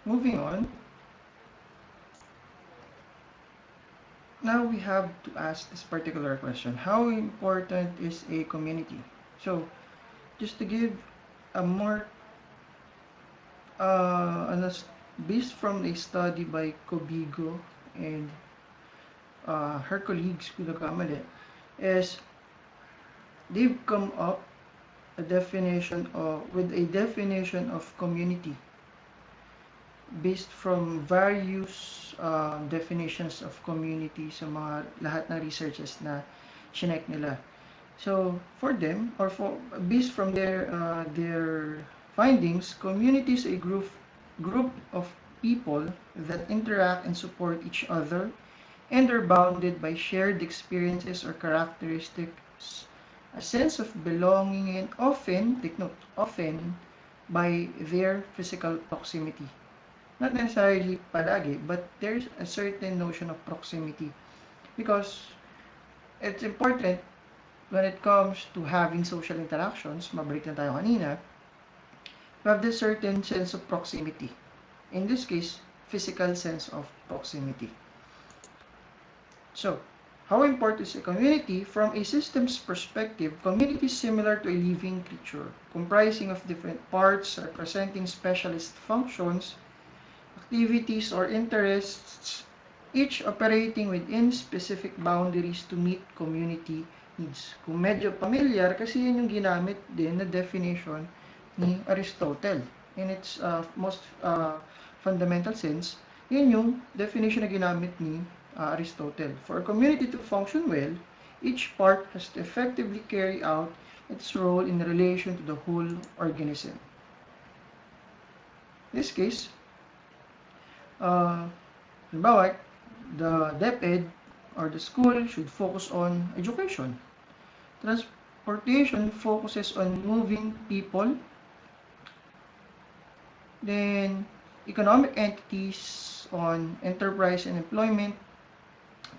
Moving on, now we have to ask this particular question. How important is a community? So, just to give a more, an, based from a study by Kobigo and her colleagues, Kudakamale, is they've come up with a definition of community based from various definitions of community sa mga lahat ng researches na chinek nila. So for them, or for based from their findings, community is a group of people that interact and support each other and are bounded by shared experiences or characteristics, a sense of belonging, and often, take note, often by their physical proximity. Not necessarily palagi, but there's a certain notion of proximity because it's important when it comes to having social interactions, mabalik na tayo kanina, we have this certain sense of proximity. In this case, physical sense of proximity. So, how important is a community? From a systems perspective, community is similar to a living creature, comprising of different parts representing specialist functions, activities, or interests, each operating within specific boundaries to meet community needs. Kung medyo familiar, kasi yun yung ginamit din na definition ni Aristotle. In its most fundamental sense, yun yung definition na ginamit ni Aristotle. For a community to function well, each part has to effectively carry out its role in relation to the whole organism. In this case, halimbawa, the DepEd or the school should focus on education. Transportation focuses on moving people. Then, economic entities on enterprise and employment.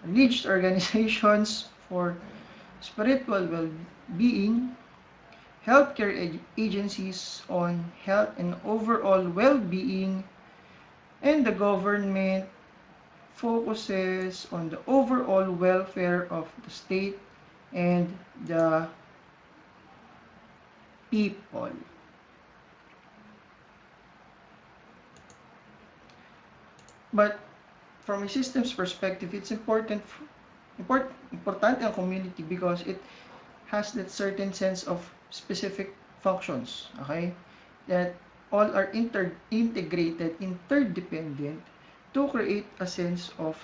Religious organizations for spiritual well-being. Healthcare agencies on health and overall well-being. And the government focuses on the overall welfare of the state and the people. But from a systems perspective, it's importante ang community because it has that certain sense of specific functions, okay? That all are integrated, interdependent to create a sense of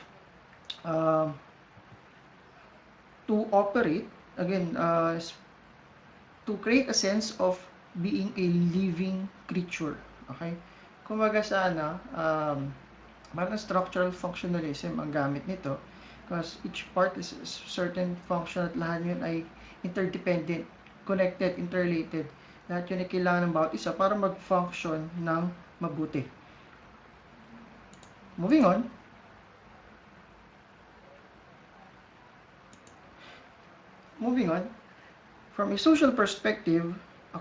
to operate, again, to create a sense of being a living creature, okay? Kumbaga sana, parang structural functionalism ang gamit nito because each part is a certain function at lahat yun ay interdependent, connected, interrelated. Lahat yun ay kailangan ng bawat isa para mag-function ng mabuti. Moving on. From a social perspective, a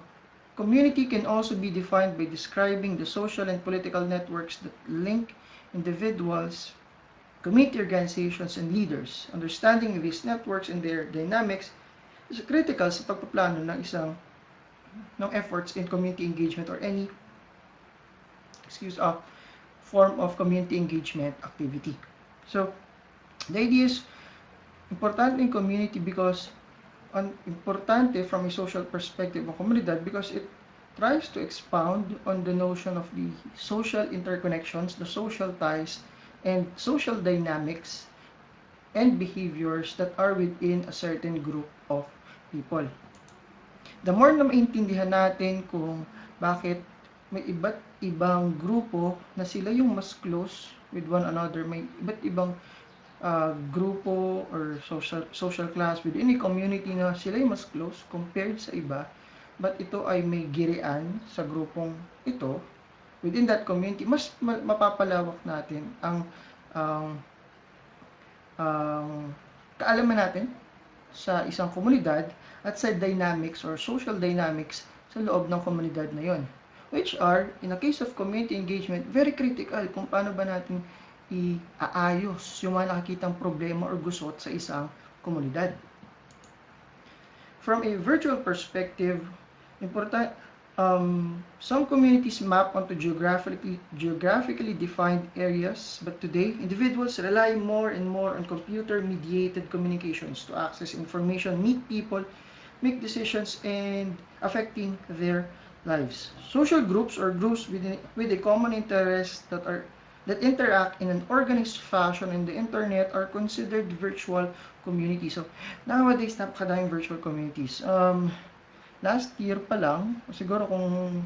community can also be defined by describing the social and political networks that link individuals, community organizations, and leaders. Understanding these networks and their dynamics is critical sa pagpaplano ng efforts in community engagement or any form of community engagement activity. So, the idea is important in community because importante from a social perspective of komunidad because it tries to expound on the notion of the social interconnections, the social ties, and social dynamics and behaviors that are within a certain group of people. The more na maintindihan natin kung bakit may iba't ibang grupo na sila yung mas close with one another, may iba't ibang grupo or social class within a community na sila yung mas close compared sa iba, but ito ay may girian sa grupong ito, within that community, mas mapapalawak natin ang kaalaman natin sa isang komunidad at sa dynamics or social dynamics sa loob ng komunidad na yon. which are, in a case of community engagement, very critical kung paano ba natin iaayos yung mga nakikitang problema or gusot sa isang komunidad. From a virtual perspective, important, some communities map onto geographically defined areas, but today, individuals rely more and more on computer-mediated communications to access information, meet people, make decisions, and affecting their lives. Social groups or groups with a common interest that interact in an organized fashion in the internet are considered virtual communities. So nowadays, napakadaming virtual communities. Last year pa lang, siguro kung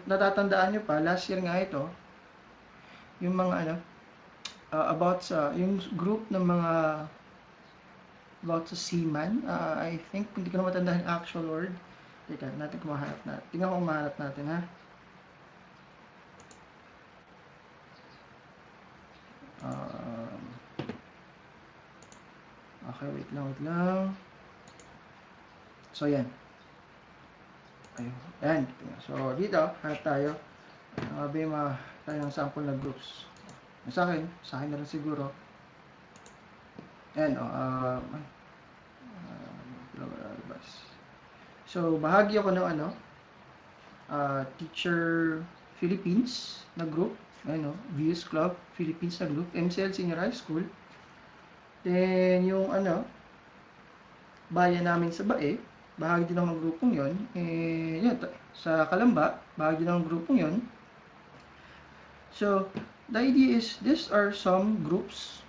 natatandaan nyo pa, last year nga ito, yung mga about sa, yung group ng mga about sa seaman, I think, hindi ko na matandaan yung actual word. Teka, natin kung mahanap natin. Tingnan kung mahanap natin, ha? Okay, wait lang. So, yan. Ayun. Yan. So, dito, hanap tayo. Tayo ng sample na groups. Sa akin na rin siguro. Yan, so, bahagi ako ng Teacher Philippines na group. Ayun, VS Club Philippines na group. MCL Senior High School. Then, yung bayan namin sa Bae, bahagi din ng grupong yon. Yun, sa Kalamba, bahagi din ng grupong yon. So, the idea is, these are some groups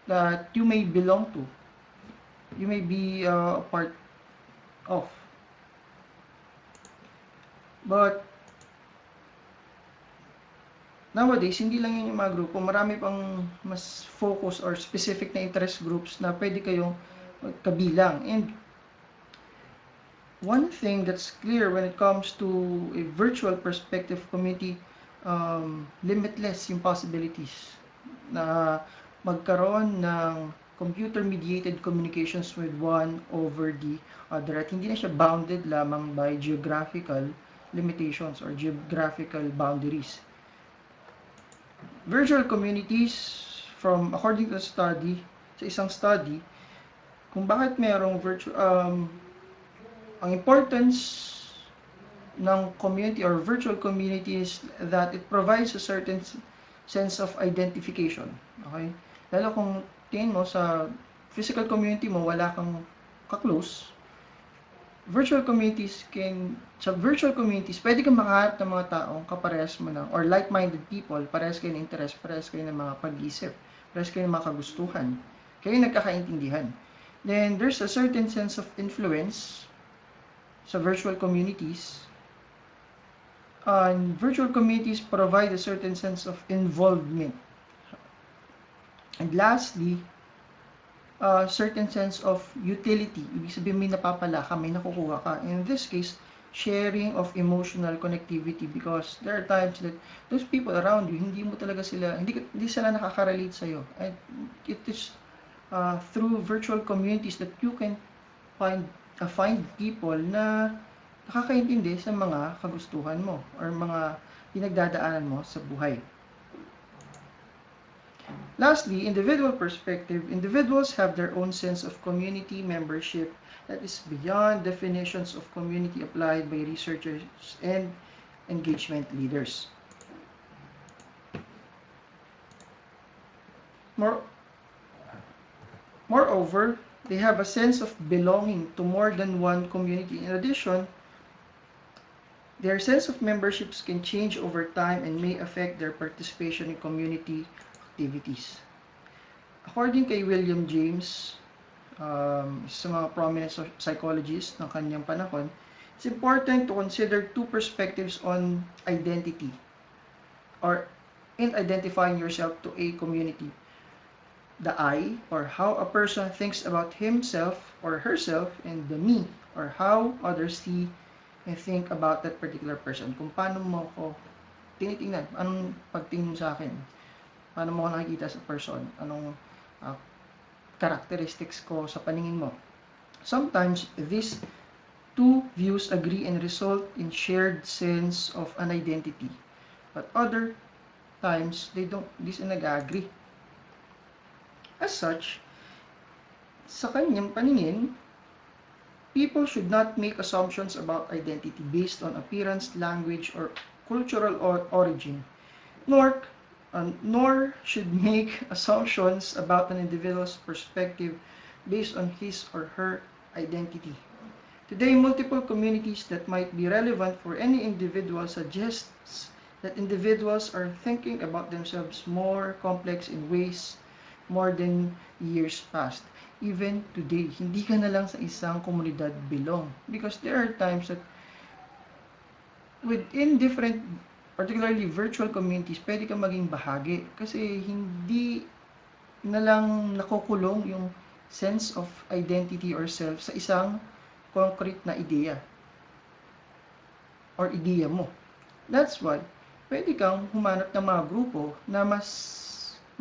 that you may belong to. You may be a part of. But, nowadays, hindi lang yun yung mga grupo. Marami pang mas focus or specific na interest groups na pwede kayong kabilang. And one thing that's clear when it comes to a virtual perspective community, limitless yung possibilities na magkaroon ng computer-mediated communications with one over the other. At hindi na siya bounded lamang by geographical limitations or geographical boundaries. Virtual communities, according to the study, sa isang study, kung bakit mayroong ang importance ng community or virtual community is that it provides a certain sense of identification. Okay? Lalo kung tingin mo sa physical community mo, wala kang ka-close, sa virtual communities, pwede kang makahanap ng mga taong kaparehas mo na, or like-minded people, parehas kayo ng interest, parehas kayo ng mga pag-iisip, parehas kayo ng mga kagustuhan, kayo nagkakaintindihan. Then, there's a certain sense of influence sa virtual communities. And virtual communities provide a certain sense of involvement. And lastly, a certain sense of utility. Ibig sabihin may napapala ka, may nakukuha ka. In this case, sharing of emotional connectivity, because there are times that those people around you, hindi sila nakaka-relate sa'yo. And it is through virtual communities that you can find people na nakakaintindi sa mga kagustuhan mo or mga pinagdadaanan mo sa buhay. Lastly, individual perspective, individuals have their own sense of community membership that is beyond definitions of community applied by researchers and engagement leaders. Moreover, they have a sense of belonging to more than one community. In addition, their sense of memberships can change over time and may affect their participation in community activities. According kay William James, sa mga prominent psychologists ng kanyang panahon, it's important to consider two perspectives on identity or in identifying yourself to a community. The I, or how a person thinks about himself or herself, and the me, or how others see and think about that particular person. Kung paano mo ako tinitingnan, anong pagtingin mo sa akin, paano mo ako nakikita sa person, anong characteristics ko sa paningin mo. Sometimes these two views agree and result in shared sense of an identity. But other times, di sila nag-agree. As such, sa kanyang paningin, people should not make assumptions about identity based on appearance, language, or cultural origin, nor should make assumptions about an individual's perspective based on his or her identity. Today, multiple communities that might be relevant for any individual suggests that individuals are thinking about themselves more complex in ways more than years past. Even today, hindi ka na lang sa isang komunidad belong. Because there are times that within different, particularly virtual communities, pwede ka maging bahagi. Kasi hindi na lang nakukulong yung sense of identity or self sa isang concrete na ideya or ideya mo. That's why, pwede kang humanap ng mga grupo na mas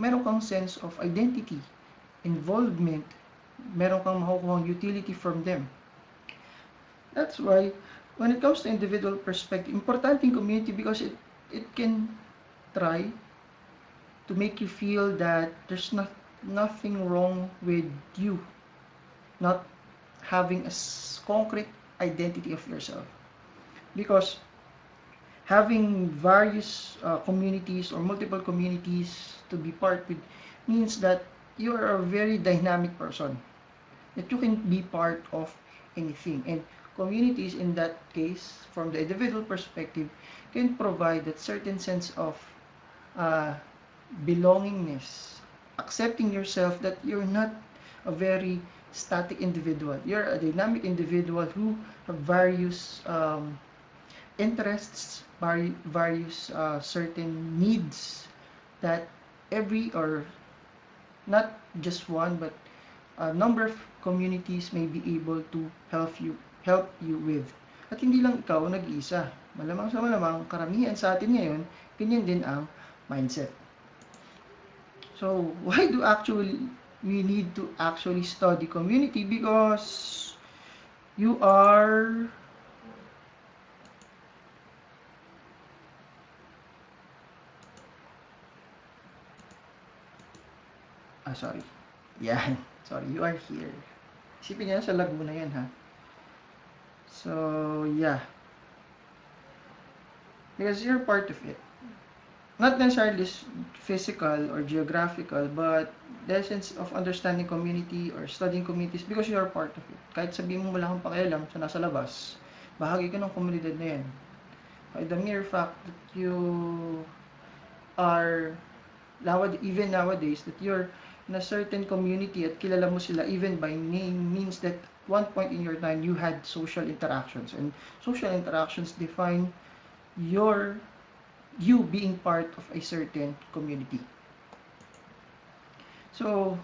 meron kang sense of identity, involvement, meron kang makukuhang utility from them. That's why, when it comes to individual perspective, important in community because it can try to make you feel that there's nothing wrong with you not having a concrete identity of yourself. Because having various communities or multiple communities to be part with means that you are a very dynamic person, that you can be part of anything. And communities in that case, from the individual perspective, can provide that certain sense of belongingness, accepting yourself that you're not a very static individual. You're a dynamic individual who have various interests, various certain needs that or not just one, but a number of communities may be able to help you with. At hindi lang ikaw nag-iisa. Malamang sa malamang, karamihan sa atin ngayon, ganyan din ang mindset. So, why do we need to actually study community? Because you are sorry. Yan. Sorry, you are here. Isipin niya sa Laguna yan, ha? So, yeah. Because you're part of it. Not necessarily physical or geographical, but the essence of understanding community or studying communities because you're part of it. Kahit sabihin mo wala kang pakialam sa nasa labas, bahagi ka ng komunidad na yan. By the mere fact that you are, even nowadays, that you're in a certain community at kilala mo sila even by name means that at one point in your time you had social interactions, and social interactions define you being part of a certain community. So,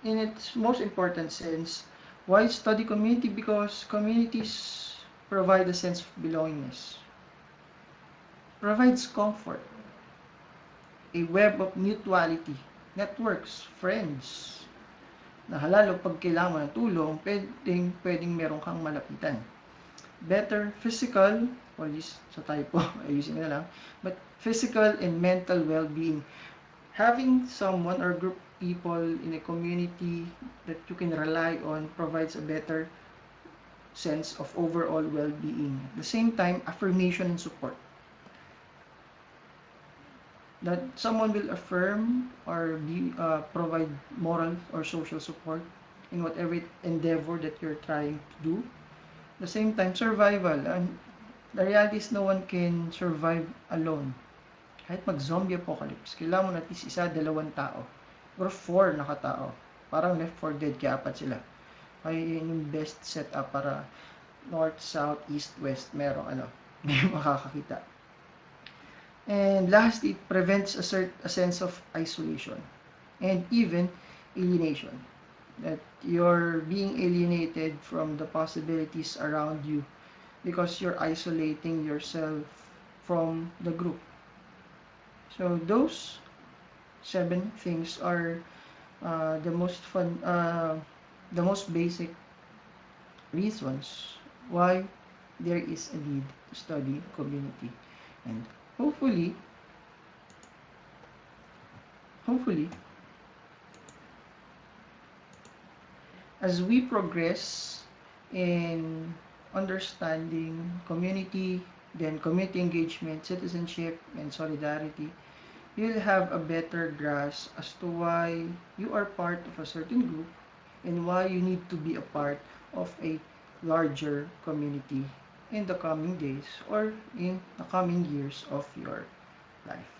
in its most important sense, why study community? Because communities provide a sense of belongingness, provides comfort, a web of mutuality, networks, friends, na halalo pag kailangan mo ng tulong, pwedeng meron kang malapitan. Better physical, or this sa typo, ayusin mo na lang, but physical and mental well-being. Having someone or group of people in a community that you can rely on provides a better sense of overall well-being. At the same time, affirmation and support. That someone will affirm or provide moral or social support in whatever endeavor that you're trying to do. At the same time, survival. And the reality is no one can survive alone. Kahit mag-zombie apocalypse, kailangan mo na at least isa, dalawang tao. Or 4 nakatao. Parang Left 4 Dead, kaya apat sila. Ay, yun yung best setup para north, south, east, west, may makakakita. And lastly, it prevents a sense of isolation and even alienation. That you're being alienated from the possibilities around you because you're isolating yourself from the group. So those 7 things are the most basic reasons why there is a need to study community. And hopefully, hopefully, as we progress in understanding community, then community engagement, citizenship, and solidarity, you'll have a better grasp as to why you are part of a certain group and why you need to be a part of a larger community in the coming days or in the coming years of your life.